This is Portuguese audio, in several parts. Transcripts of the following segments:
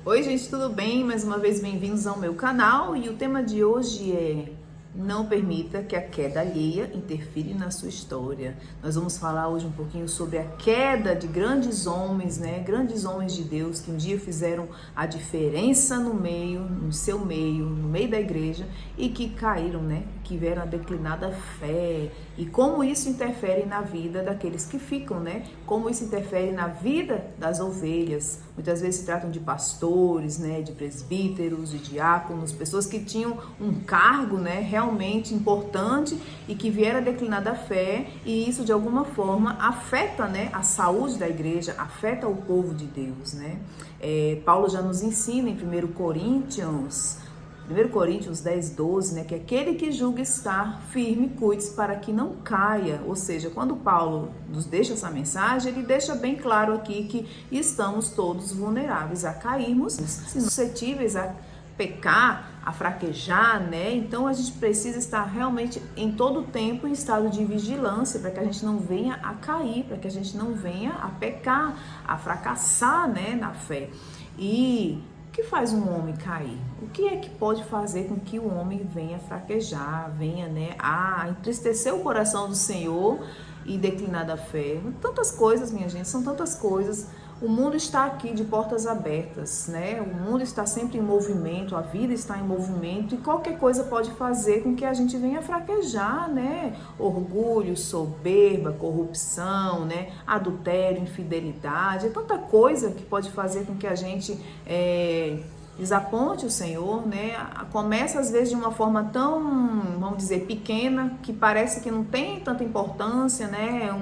Oi gente, tudo bem? Mais uma vez bem-vindos ao meu canal e o tema de hoje é: não permita que a queda alheia interfira na sua história. Nós vamos falar hoje um pouquinho sobre a queda de grandes homens, né? Grandes homens de Deus que um dia fizeram a diferença no meio, no seu meio, no meio da igreja e que caíram, né? Que vieram a declinar da fé e como isso interfere na vida daqueles que ficam, né? Como isso interfere na vida das ovelhas. Muitas vezes se tratam de pastores, né? De presbíteros, de diáconos, pessoas que tinham um cargo, né? Realmente importante e que vieram a declinar da fé, e isso de alguma forma afeta, né, a saúde da igreja, afeta o povo de Deus, né? Paulo já nos ensina em 1 Coríntios 10:12, né, que aquele que julga estar firme, cuide-se para que não caia. Ou seja, quando Paulo nos deixa essa mensagem, ele deixa bem claro aqui que estamos todos vulneráveis a cairmos, suscetíveis a pecar, a fraquejar, né? Então a gente precisa estar realmente em todo o tempo em estado de vigilância para que a gente não venha a cair, para que a gente não venha a pecar, a fracassar, né, na fé. E o que faz um homem cair? O que é que pode fazer com que o homem venha fraquejar, venha, né, a entristecer o coração do Senhor e declinar da fé? Tantas coisas, minha gente, são tantas coisas. O mundo está aqui de portas abertas, né? O mundo está sempre em movimento, a vida está em movimento e qualquer coisa pode fazer com que a gente venha fraquejar, né? Orgulho, soberba, corrupção, né? Adultério, infidelidade, é tanta coisa que pode fazer com que a gente desaponte o Senhor, né? Começa às vezes de uma forma tão, vamos dizer, pequena, que parece que não tem tanta importância, né?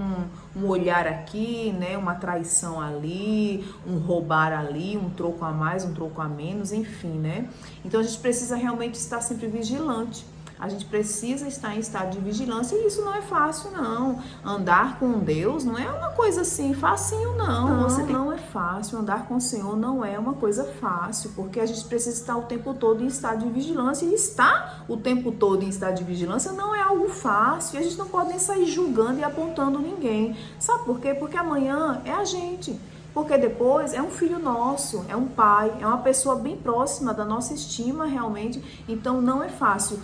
Um olhar aqui, né? Uma traição ali, um roubar ali, um troco a mais, um troco a menos, enfim, né? Então a gente precisa realmente estar sempre vigilante. A gente precisa estar em estado de vigilância e isso não é fácil, não. Andar com Deus não é uma coisa assim, facinho, não. Não é fácil. Andar com o Senhor não é uma coisa fácil, porque a gente precisa estar o tempo todo em estado de vigilância, e estar o tempo todo em estado de vigilância não é algo fácil. E a gente não pode nem sair julgando e apontando ninguém. Sabe por quê? Porque amanhã é a gente. Porque depois é um filho nosso, é um pai, é uma pessoa bem próxima da nossa estima realmente. Então não é fácil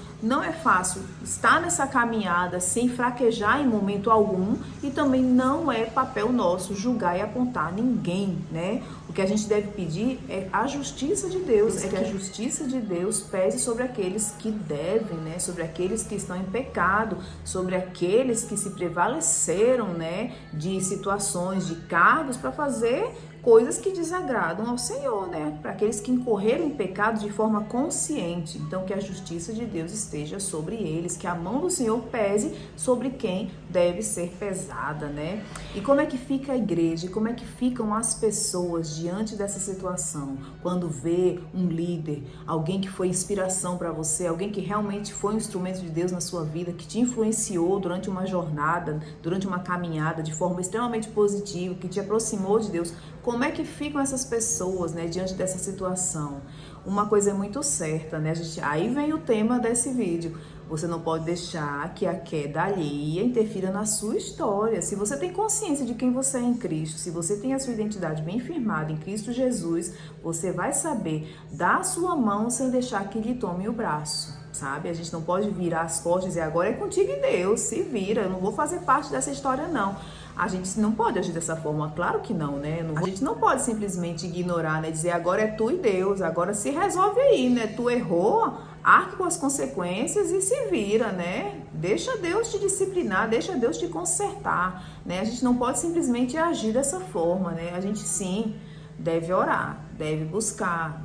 estar nessa caminhada sem fraquejar em momento algum, e também não é papel nosso julgar e apontar ninguém, né? O que a gente deve pedir é a justiça de Deus, é que a justiça de Deus pese sobre aqueles que devem, né? Sobre aqueles que estão em pecado, sobre aqueles que se prevaleceram, né? De situações, de cargos para fazer coisas que desagradam ao Senhor, né? Para aqueles que incorreram em pecado de forma consciente. Então, que a justiça de Deus esteja sobre eles, que a mão do Senhor pese sobre quem deve ser pesada, né? E como é que fica a igreja? Como é que ficam as pessoas diante dessa situação? Quando vê um líder, alguém que foi inspiração para você, alguém que realmente foi um instrumento de Deus na sua vida, que te influenciou durante uma jornada, durante uma caminhada de forma extremamente positiva, que te aproximou de Deus. Como é que ficam essas pessoas, né, diante dessa situação? Uma coisa é muito certa, né? Aí vem o tema desse vídeo. Você não pode deixar que a queda alheia interfira na sua história. Se você tem consciência de quem você é em Cristo, se você tem a sua identidade bem firmada em Cristo Jesus, você vai saber dar a sua mão sem deixar que lhe tome o braço, sabe? A gente não pode virar as costas e dizer: agora é contigo e Deus, se vira, eu não vou fazer parte dessa história, não. A gente não pode agir dessa forma, claro que não, né? A gente não pode simplesmente ignorar, né? Dizer: agora é tu e Deus, agora se resolve aí, né? Tu errou, arque com as consequências e se vira, né? Deixa Deus te disciplinar, deixa Deus te consertar, né? A gente não pode simplesmente agir dessa forma, né? A gente sim deve orar, deve buscar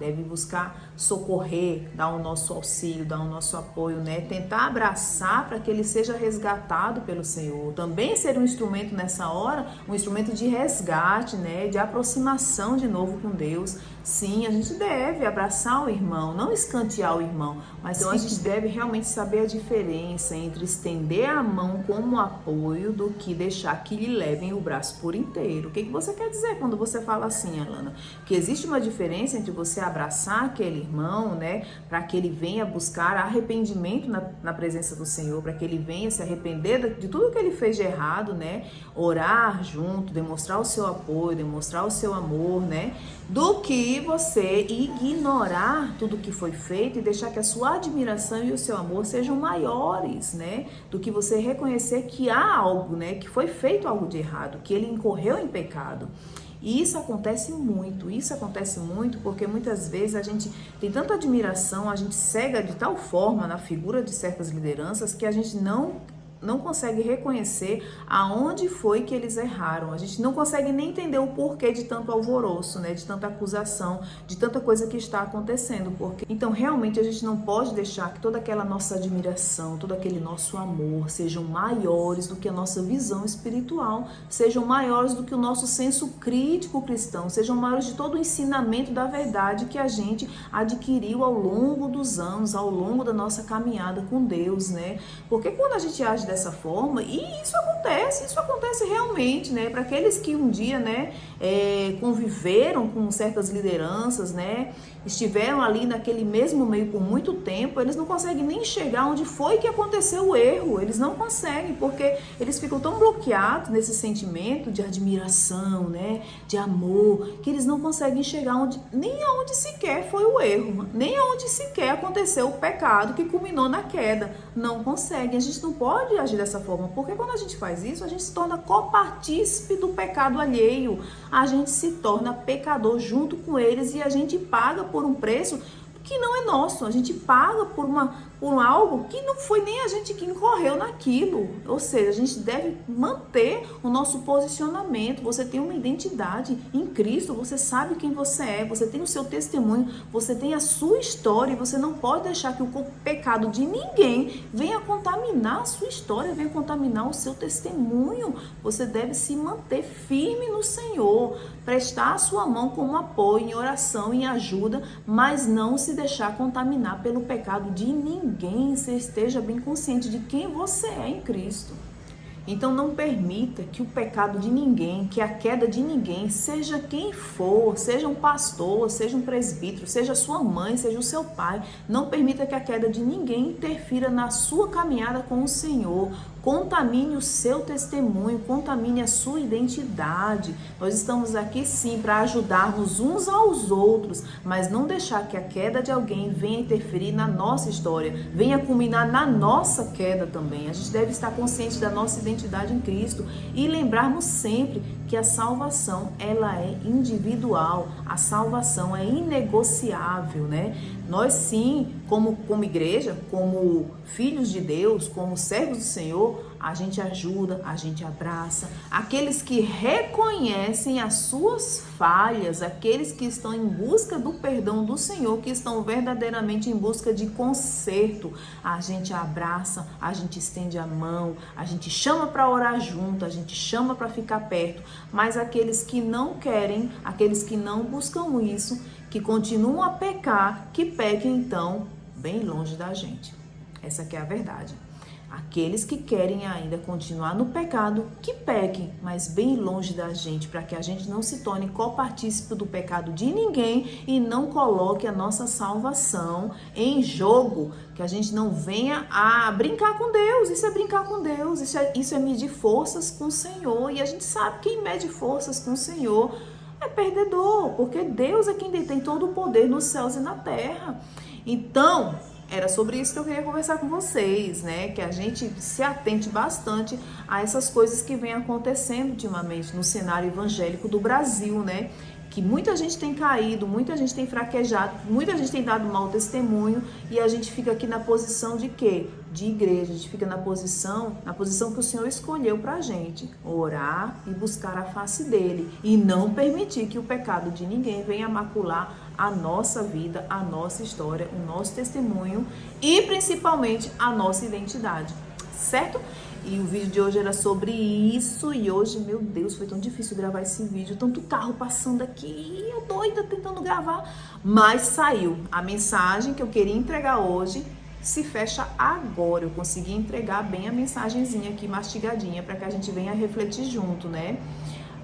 socorrer, dar o nosso auxílio, dar o nosso apoio, né? Tentar abraçar para que ele seja resgatado pelo Senhor. Também ser um instrumento nessa hora, um instrumento de resgate, né? De aproximação de novo com Deus. Sim, a gente deve abraçar o irmão, não escantear o irmão, mas então a gente deve realmente saber a diferença entre estender a mão como apoio do que deixar que lhe levem o braço por inteiro. O que você quer dizer quando você fala assim, Alana? Que existe uma uma diferença entre você abraçar aquele irmão, né, para que ele venha buscar arrependimento na presença do Senhor, para que ele venha se arrepender de tudo que ele fez de errado, né, orar junto, demonstrar o seu apoio, demonstrar o seu amor, né, do que você ignorar tudo que foi feito e deixar que a sua admiração e o seu amor sejam maiores, né, do que você reconhecer que há algo, né, que foi feito algo de errado, que ele incorreu em pecado. E isso acontece muito porque muitas vezes a gente tem tanta admiração, a gente cega de tal forma na figura de certas lideranças que a gente não consegue reconhecer aonde foi que eles erraram. A gente não consegue nem entender o porquê de tanto alvoroço, né? De tanta acusação, de tanta coisa que está acontecendo. Então, realmente, a gente não pode deixar que toda aquela nossa admiração, todo aquele nosso amor sejam maiores do que a nossa visão espiritual, sejam maiores do que o nosso senso crítico cristão, sejam maiores de todo o ensinamento da verdade que a gente adquiriu ao longo dos anos, ao longo da nossa caminhada com Deus, né? Porque quando a gente age dessa forma, e isso acontece realmente, né, para aqueles que um dia, né, conviveram com certas lideranças, né, estiveram ali naquele mesmo meio por muito tempo, eles não conseguem nem chegar onde foi que aconteceu o erro, eles não conseguem, porque eles ficam tão bloqueados nesse sentimento de admiração, né, de amor, que eles não conseguem chegar nem aonde sequer foi o erro, nem aonde sequer aconteceu o pecado que culminou na queda, não conseguem. A gente não pode agir dessa forma, porque quando a gente faz isso, a gente se torna copartícipe do pecado alheio, a gente se torna pecador junto com eles e a gente paga por um preço que não é nosso, a gente paga por algo que não foi nem a gente que incorreu naquilo. Ou seja, a gente deve manter o nosso posicionamento. Você tem uma identidade em Cristo, você sabe quem você é, você tem o seu testemunho, você tem a sua história e você não pode deixar que o pecado de ninguém venha contaminar a sua história, venha contaminar o seu testemunho. Você deve se manter firme no Senhor, prestar a sua mão como apoio em oração, em ajuda, mas não se deixar contaminar pelo pecado de ninguém. Você esteja bem consciente de quem você é em Cristo. Então não permita que o pecado de ninguém, que a queda de ninguém, seja quem for, seja um pastor, seja um presbítero, seja sua mãe, seja o seu pai, não permita que a queda de ninguém interfira na sua caminhada com o Senhor. Contamine o seu testemunho, contamine a sua identidade. Nós estamos aqui sim para ajudarmos uns aos outros, mas não deixar que a queda de alguém venha interferir na nossa história, venha culminar na nossa queda também. A gente deve estar consciente da nossa identidade em Cristo e lembrarmos sempre que a salvação, ela é individual, a salvação é inegociável, né? Nós sim, como igreja, como filhos de Deus, como servos do Senhor, a gente ajuda, a gente abraça aqueles que reconhecem as suas falhas, aqueles que estão em busca do perdão do Senhor, que estão verdadeiramente em busca de conserto. A gente abraça, a gente estende a mão, a gente chama para orar junto, a gente chama para ficar perto, mas aqueles que não querem, aqueles que não buscam isso, que continuam a pecar, que pequem então bem longe da gente. Essa que é a verdade. Aqueles que querem ainda continuar no pecado, que pequem, mas bem longe da gente, para que a gente não se torne copartícipe do pecado de ninguém e não coloque a nossa salvação em jogo, que a gente não venha a brincar com Deus. Isso é brincar com Deus, isso é medir forças com o Senhor, e a gente sabe que quem mede forças com o Senhor é perdedor, porque Deus é quem detém todo o poder nos céus e na terra. Então, era sobre isso que eu queria conversar com vocês, né? Que a gente se atente bastante a essas coisas que vêm acontecendo ultimamente no cenário evangélico do Brasil, né? Que muita gente tem caído, muita gente tem fraquejado, muita gente tem dado mau testemunho e a gente fica aqui na posição de quê? De igreja. A gente fica na posição que o Senhor escolheu pra gente, orar e buscar a face dele e não permitir que o pecado de ninguém venha macular a nossa vida, a nossa história, o nosso testemunho e principalmente a nossa identidade, certo? E o vídeo de hoje era sobre isso e hoje, meu Deus, foi tão difícil gravar esse vídeo, tanto carro passando aqui, eu doida tentando gravar, mas saiu. A mensagem que eu queria entregar hoje se fecha agora, eu consegui entregar bem a mensagenzinha aqui mastigadinha para que a gente venha refletir junto, né?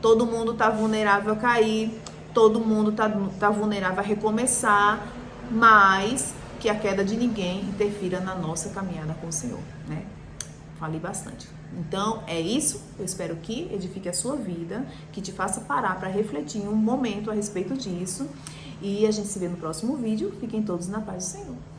Todo mundo tá vulnerável a cair, todo mundo tá vulnerável a recomeçar, mas que a queda de ninguém interfira na nossa caminhada com o Senhor, né? Falei bastante. Então, é isso. Eu espero que edifique a sua vida, que te faça parar para refletir um momento a respeito disso. E a gente se vê no próximo vídeo. Fiquem todos na paz do Senhor.